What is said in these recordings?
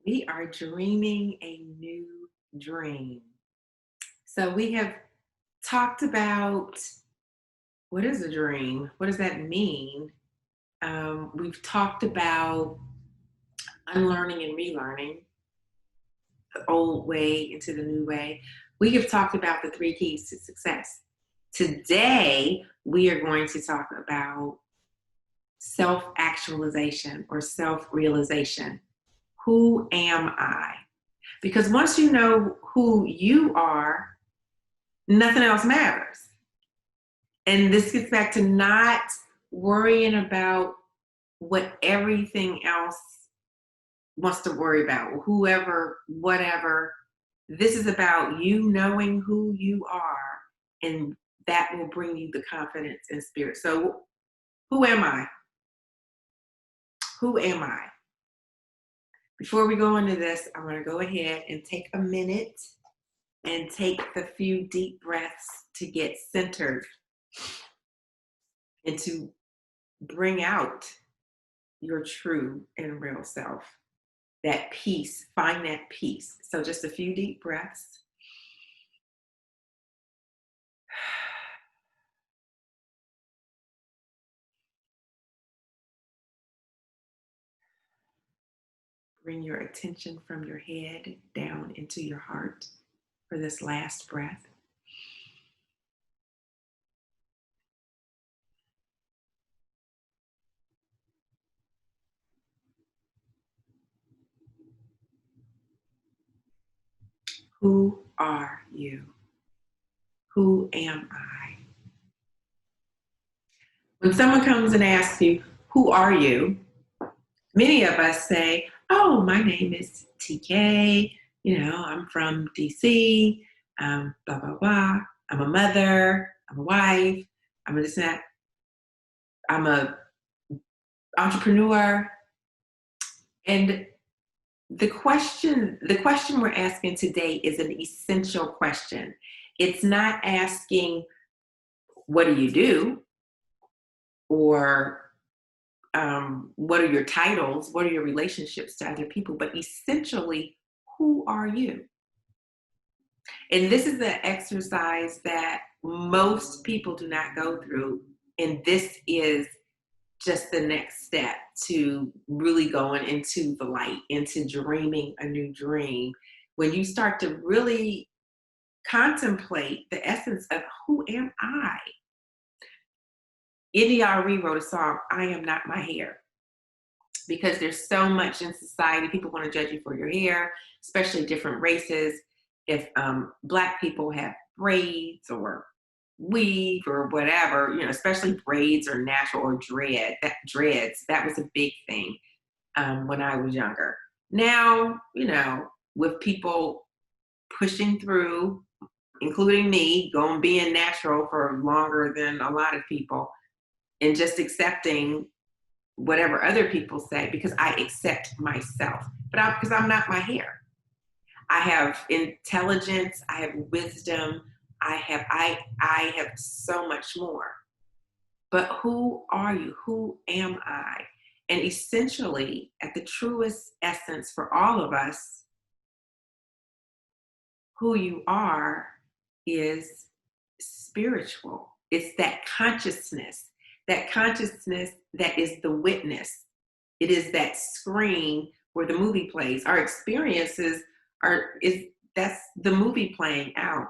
We are dreaming a new dream. So we have talked about what is a dream? What does that mean? We've talked about unlearning and relearning the old way into the new way. We have talked about the three keys to success. Today, we are going to talk about self-actualization or self-realization. Who am I? Because once you know who you are, nothing else matters. And this gets back to not worrying about what everything else wants to worry about, whoever, whatever. This is about you knowing who you are, and that will bring you the confidence and spirit. So, who am I? Who am I? Before we go into this, I want to go ahead and take a minute and take a few deep breaths to get centered and to bring out your true and real self. That peace, find that peace. So just a few deep breaths. Bring your attention from your head down into your heart for this last breath. Who are you? Who am I? When someone comes and asks you, who are you? Many of us say, oh, my name is TK. I'm from DC. Blah, blah, blah. I'm a mother. I'm a wife. I'm a this and that. I'm a entrepreneur. And the question we're asking today is an essential question. It's not asking, what do you do? Or what are your titles? What are your relationships to other people? But essentially, who are you? And this is an exercise that most people do not go through. And this is just the next step to really going into the light, into dreaming a new dream. When you start to really contemplate the essence of who am I? India.Arie wrote a song, I Am Not My Hair. Because there's so much in society, people want to judge you for your hair, especially different races. If Black people have braids or weave or whatever, especially braids or natural or dreads, that was a big thing when I was younger. Now, with people pushing through, including me, being natural for longer than a lot of people, and just accepting whatever other people say because I accept myself. But because I'm not my hair. I have intelligence, I have wisdom, I have so much more. But who are you? Who am I? And essentially, at the truest essence for all of us, who you are is spiritual. It's that consciousness that is the witness. It is that screen where the movie plays. Our experiences that's the movie playing out.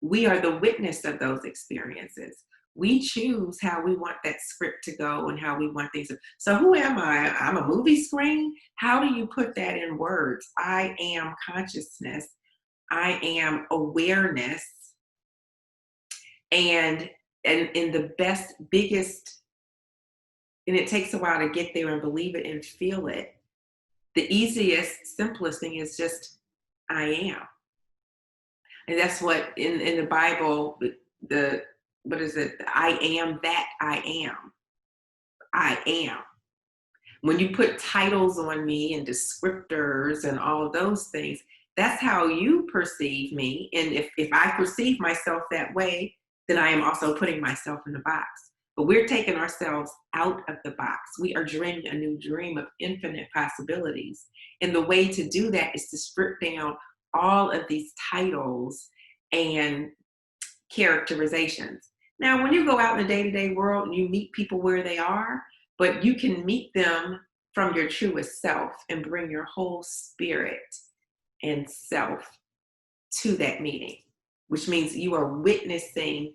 We are the witness of those experiences. We choose how we want that script to go and how we want things to. So who am I? I'm a movie screen. How do you put that in words? I am consciousness. I am awareness. And in the best, biggest, and it takes a while to get there and believe it and feel it. The easiest, simplest thing is just, I am. And that's what in the Bible, what is it? I am that I am. I am. When you put titles on me and descriptors and all of those things, that's how you perceive me. And if I perceive myself that way, then I am also putting myself in the box. But we're taking ourselves out of the box. We are dreaming a new dream of infinite possibilities. And the way to do that is to strip down all of these titles and characterizations. Now, when you go out in the day-to-day world and you meet people where they are, but you can meet them from your truest self and bring your whole spirit and self to that meeting, which means you are witnessing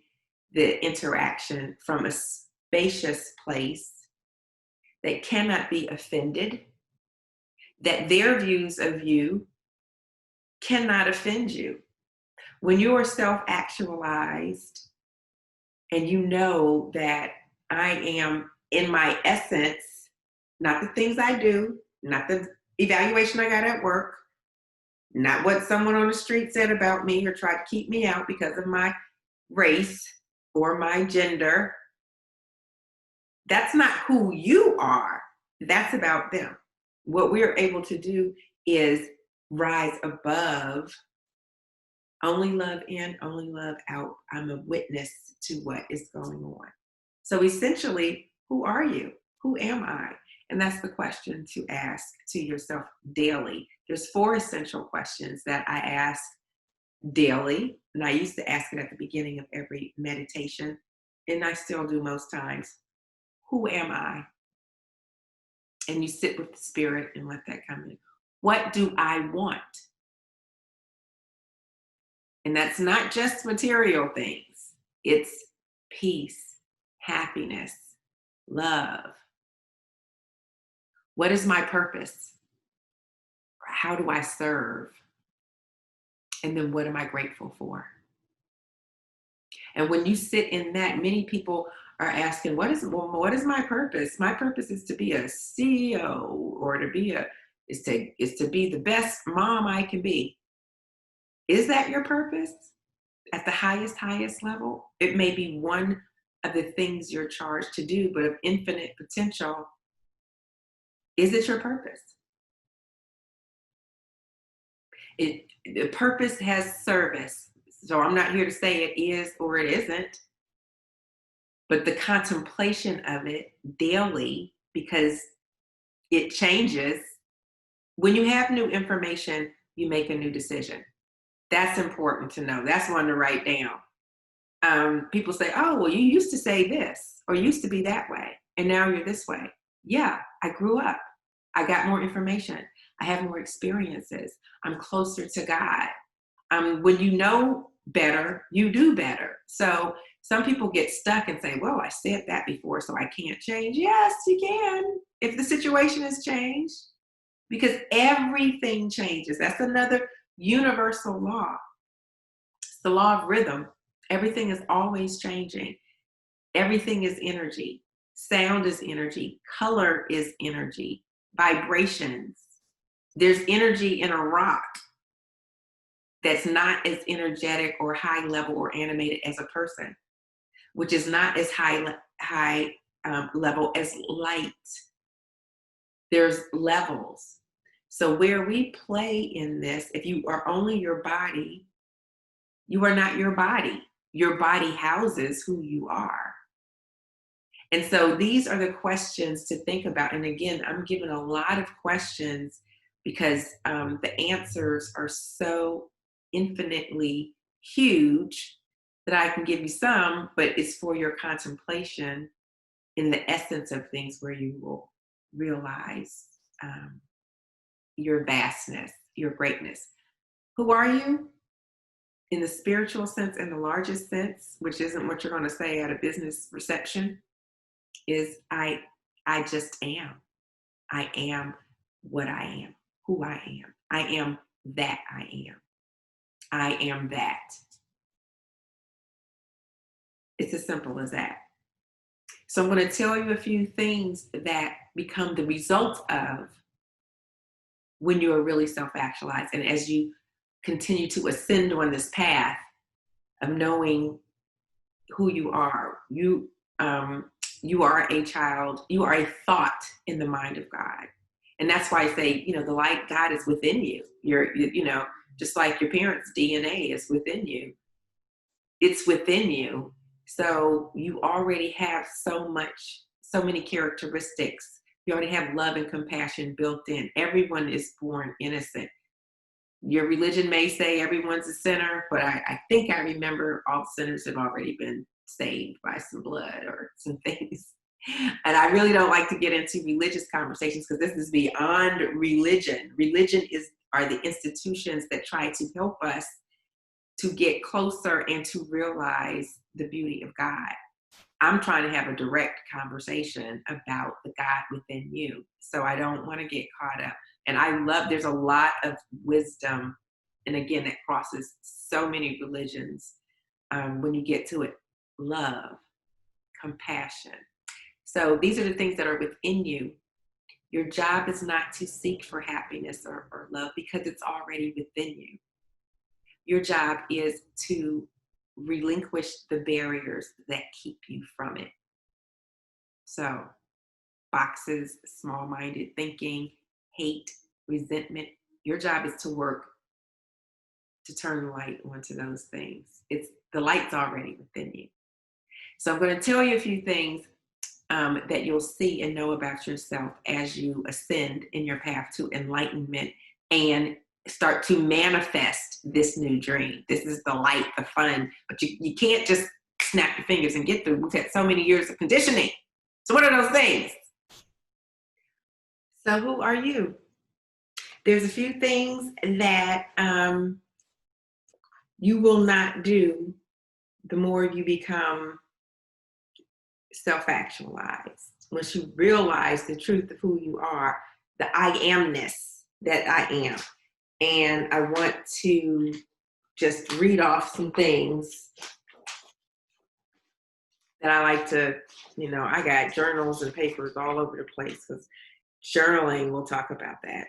the interaction from a spacious place that cannot be offended, that their views of you cannot offend you. When you are self-actualized and you know that I am in my essence, not the things I do, not the evaluation I got at work, not what someone on the street said about me or tried to keep me out because of my race or my gender. That's not who you are. That's about them. What we're able to do is rise above. Only love in, only love out. I'm a witness to what is going on. So essentially, who are you? Who am I? And that's the question to ask to yourself daily. There's 4 essential questions that I ask daily. And I used to ask it at the beginning of every meditation, and I still do most times. Who am I? And you sit with the spirit and let that come in. What do I want? And that's not just material things. It's peace, happiness, love. What is my purpose? How do I serve? And then what am I grateful for? And when you sit in that, many people are asking, what is my purpose? My purpose is to be a CEO or to be is to be the best mom I can be. Is that your purpose? At the highest level, it may be one of the things you're charged to do, but of infinite potential. Is it your purpose? The purpose has service. So I'm not here to say it is or it isn't, but the contemplation of it daily, because it changes. When you have new information, you make a new decision. That's important to know. That's one to write down. People say, oh, well, you used to say this or used to be that way, and now you're this way. Yeah, I grew up. I got more information. I have more experiences. I'm closer to God. When you know better, you do better. So some people get stuck and say, well, I said that before, so I can't change. Yes, you can, if the situation has changed, because everything changes. That's another universal law. It's the law of rhythm. Everything is always changing. Everything is energy. Sound is energy. Color is energy. Vibrations. There's energy in a rock that's not as energetic or high level or animated as a person, which is not as high level as light. There's levels. So where we play in this, if you are only your body, you are not your body. Your body houses who you are. And so these are the questions to think about. And again, I'm giving a lot of questions because the answers are so infinitely huge that I can give you some, but it's for your contemplation in the essence of things where you will realize your vastness, your greatness. Who are you? In the spiritual sense, in the largest sense, which isn't what you're going to say at a business reception, is I just am. I am what I am, who I am. I am that I am. I am that. It's as simple as that. So I'm going to tell you a few things that become the result of when you are really self-actualized. And as you continue to ascend on this path of knowing who you are, you are a child, you are a thought in the mind of God. And that's why I say, the light God is within you. You're, just like your parents' DNA is within you. It's within you. So you already have so many characteristics. You already have love and compassion built in. Everyone is born innocent. Your religion may say everyone's a sinner, but I think I remember all sinners have already been saved by some blood or some things. And I really don't like to get into religious conversations because this is beyond religion. Religion are the institutions that try to help us to get closer and to realize the beauty of God. I'm trying to have a direct conversation about the God within you. So I don't want to get caught up. And there's a lot of wisdom. And again, that crosses so many religions when you get to it. Love, compassion. So these are the things that are within you. Your job is not to seek for happiness or love because it's already within you. Your job is to relinquish the barriers that keep you from it. So, boxes, small minded thinking, hate, resentment. Your job is to work to turn the light onto those things. The light's already within you. So, I'm going to tell you a few things that you'll see and know about yourself as you ascend in your path to enlightenment and start to manifest this new dream. This is the light, the fun, but you can't just snap your fingers and get through. We've had so many years of conditioning. So what are those things? So who are you? There's a few things that you will not do the more you become self-actualized. Once you realize the truth of who you are, the I amness that I am. And I want to just read off some things that I like to, I got journals and papers all over the place because journaling, we'll talk about that.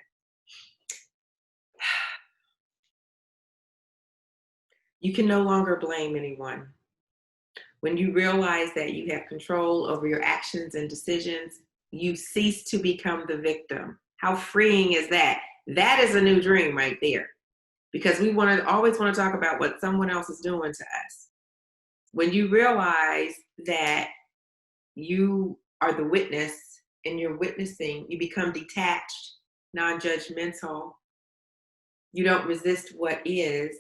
You can no longer blame anyone. When you realize that you have control over your actions and decisions, you cease to become the victim. How freeing is that? That is a new dream right there. Because we always want to talk about what someone else is doing to us. When you realize that you are the witness and you're witnessing, you become detached, non-judgmental. You don't resist what is.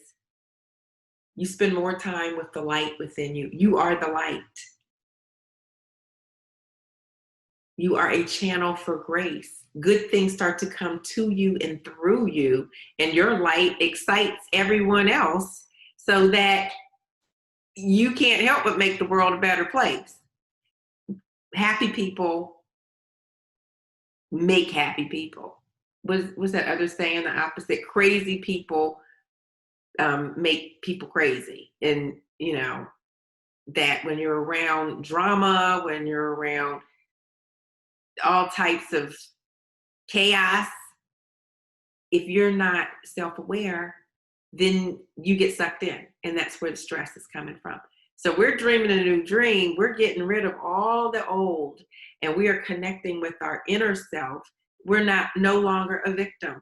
You spend more time with the light within you. You are the light. You are a channel for grace. Good things start to come to you and through you, and your light excites everyone else so that you can't help but make the world a better place. Happy people make happy people. Was that other saying the opposite? Crazy people make people crazy. And, that when you're around drama, when you're around all types of chaos, if you're not self-aware, then you get sucked in. And that's where the stress is coming from. So we're dreaming a new dream. We're getting rid of all the old and we are connecting with our inner self. We're no longer a victim.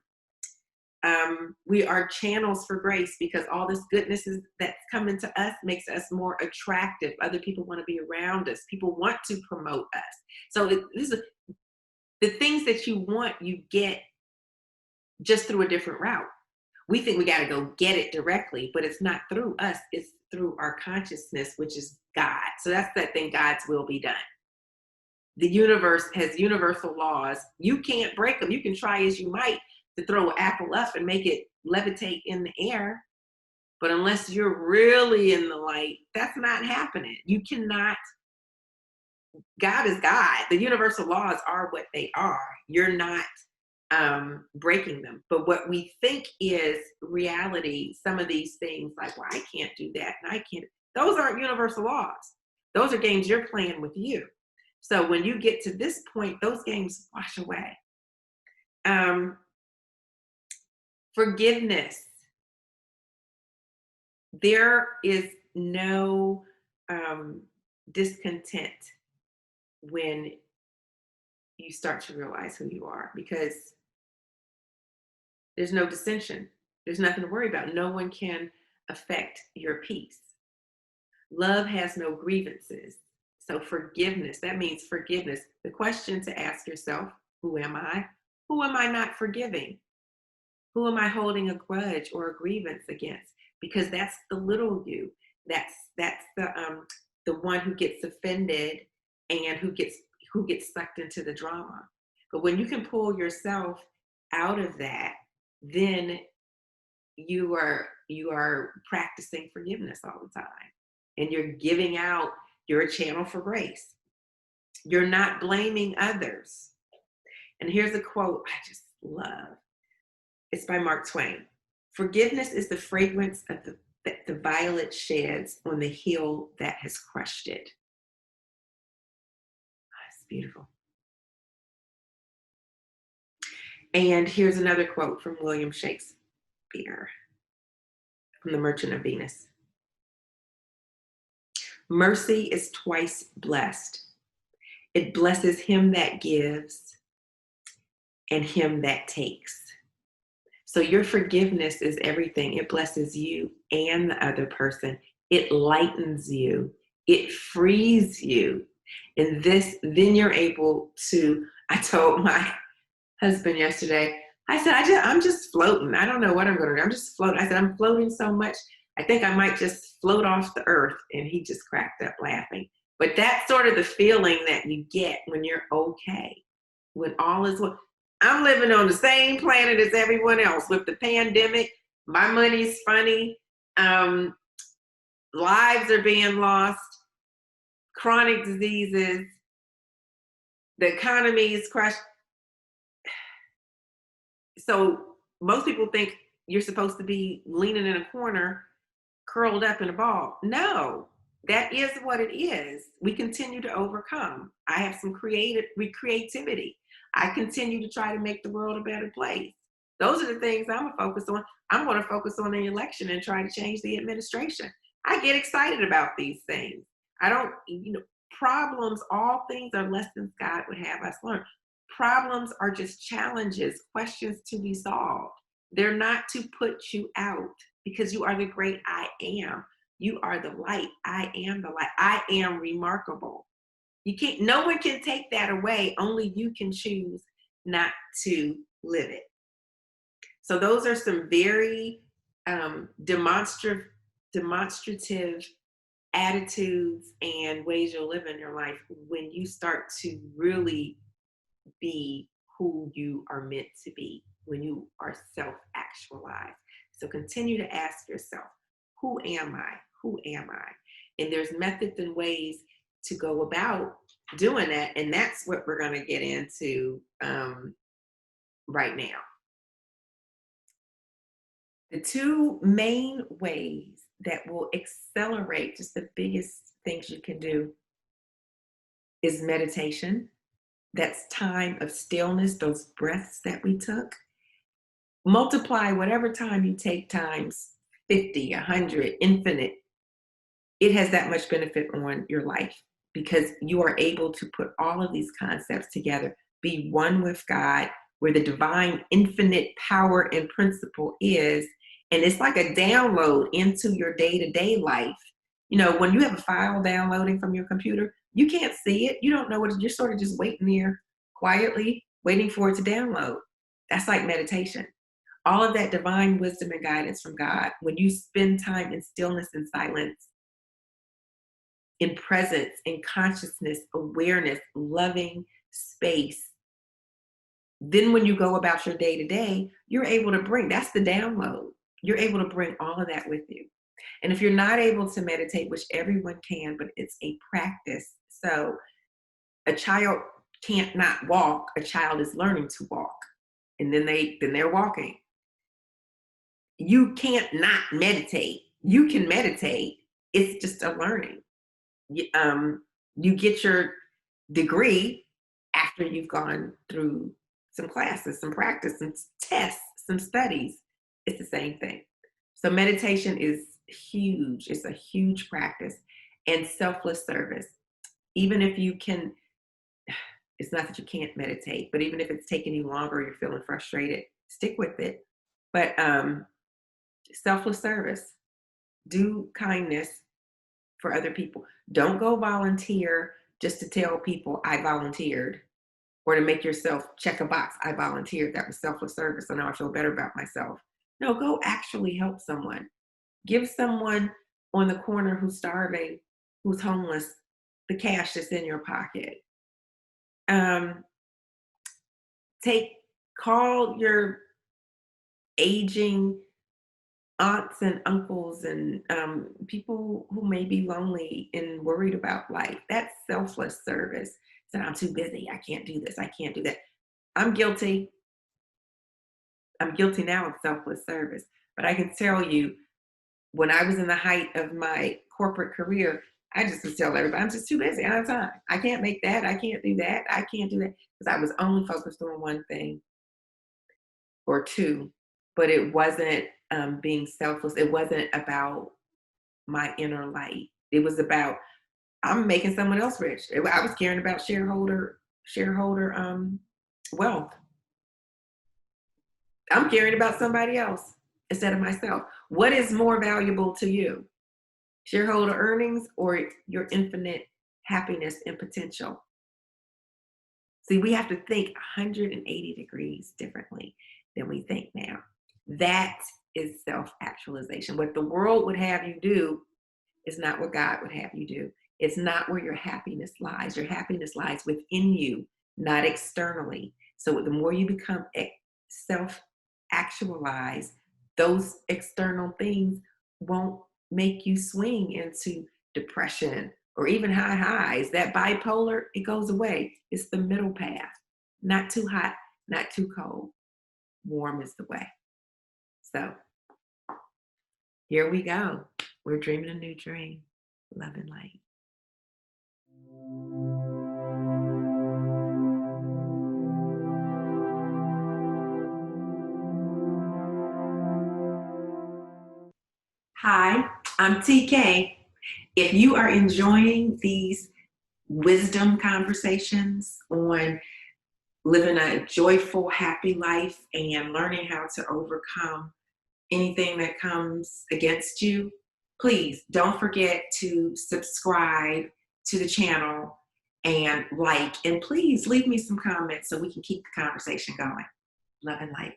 We are channels for grace because all this goodness that's coming to us makes us more attractive. Other people want to be around us. People want to promote us. So the things that you want, you get just through a different route. We think we got to go get it directly, but it's not through us. It's through our consciousness, which is God. So that's that thing, God's will be done. The universe has universal laws. You can't break them. You can try as you might to throw an apple up and make it levitate in the air. But unless you're really in the light, that's not happening. You cannot. God is God. The universal laws are what they are. You're not breaking them. But what we think is reality, some of these things like, well, I can't do that and I can't. Those aren't universal laws. Those are games you're playing with you. So when you get to this point, those games wash away. Forgiveness. There is no discontent when you start to realize who you are because there's no dissension. There's nothing to worry about. No one can affect your peace. Love has no grievances. So forgiveness, that means forgiveness. The question to ask yourself, who am I? Who am I not forgiving? Who am I holding a grudge or a grievance against? Because that's the little you. That's the one who gets offended and who gets sucked into the drama. But when you can pull yourself out of that, then you are practicing forgiveness all the time, and you're giving out. You're a channel for grace. You're not blaming others. And here's a quote I just love. It's by Mark Twain. Forgiveness is the fragrance of that the violet sheds on the heel that has crushed it. Oh, it's beautiful. And here's another quote from William Shakespeare from The Merchant of Venus. Mercy is twice blessed. It blesses him that gives and him that takes. So your forgiveness is everything. It blesses you and the other person. It lightens you. It frees you. And then you're able to, I told my husband yesterday, I said, I'm just floating. I don't know what I'm going to do. I'm just floating. I said, I'm floating so much. I think I might just float off the earth. And he just cracked up laughing. But that's sort of the feeling that you get when you're okay, when all is well. I'm living on the same planet as everyone else with the pandemic. My money's funny. Lives are being lost. Chronic diseases. The economy is crushed. So most people think you're supposed to be leaning in a corner, curled up in a ball. No, that is what it is. We continue to overcome. I have some creativity. I continue to try to make the world a better place. Those are the things I'm going to focus on. I'm going to focus on the election and try to change the administration. I get excited about these things. I don't, problems, all things are lessons God would have us learn. Problems are just challenges, questions to be solved. They're not to put you out, because you are the great I am. You are the light. I am the light. I am remarkable. No one can take that away. Only you can choose not to live it. So those are some very demonstrative attitudes and ways you'll live in your life when you start to really be who you are meant to be, when you are self-actualized. So continue to ask yourself, who am I? Who am I? And there's methods and ways to go about doing that. And that's what we're going to get into right now. The two main ways that will accelerate, just the biggest things you can do, is meditation. That's time of stillness, those breaths that we took. Multiply whatever time you take times 50, 100, infinite. It has that much benefit on your life, because you are able to put all of these concepts together, be one with God, where the divine infinite power and principle is. And it's like a download into your day-to-day life. When you have a file downloading from your computer, you can't see it. You don't know what, you're sort of just waiting there quietly, waiting for it to download. That's like meditation. All of that divine wisdom and guidance from God, when you spend time in stillness and silence, in presence, in consciousness, awareness, loving space, then when you go about your day-to-day, you're able to bring, that's the download. You're able to bring all of that with you. And if you're not able to meditate, which everyone can, but it's a practice. So a child can't not walk. A child is learning to walk. And then they're walking. You can't not meditate. You can meditate. It's just a learning. You get your degree after you've gone through some classes, some practice, some tests, some studies. It's the same thing. So meditation is huge. It's a huge practice. And selfless service. Even if you can, it's not that you can't meditate, but even if it's taking you longer, you're feeling frustrated, stick with it. But selfless service, do kindness for other people. Don't go volunteer just to tell people I volunteered, or to make yourself check a box. I volunteered. That was selfless service. So now I feel better about myself. No, go actually help someone. Give someone on the corner who's starving, who's homeless, the cash that's in your pocket. Um, take Call your aging aunts and uncles and people who may be lonely and worried about life. That's selfless service. So I'm too busy. I can't do this. I can't do that. I'm guilty. I'm guilty now of selfless service. But I can tell you, when I was in the height of my corporate career, I just would tell everybody, I'm just too busy. I don't have time. I can't make that. I can't do that. I can't do that. Because I was only focused on one thing or two, but it wasn't being selfless. It wasn't about my inner light. It was about, I'm making someone else rich. I was caring about shareholder wealth. I'm caring about somebody else instead of myself. What is more valuable to you? Shareholder earnings or your infinite happiness and potential? See, we have to think 180 degrees differently than we think now. That is self-actualization. What the world would have you do is not what God would have you do. It's not where your happiness lies. Your happiness lies within you, not externally. So the more you become self-actualized, those external things won't make you swing into depression or even high highs. That bipolar, it goes away. It's the middle path. Not too hot, not too cold. Warm is the way. So here we go. We're dreaming a new dream. Love and light. Hi, I'm TK. If you are enjoying these wisdom conversations on living a joyful, happy life and learning how to overcome anything that comes against you, please don't forget to subscribe to the channel and like, and please leave me some comments so we can keep the conversation going. Love and light.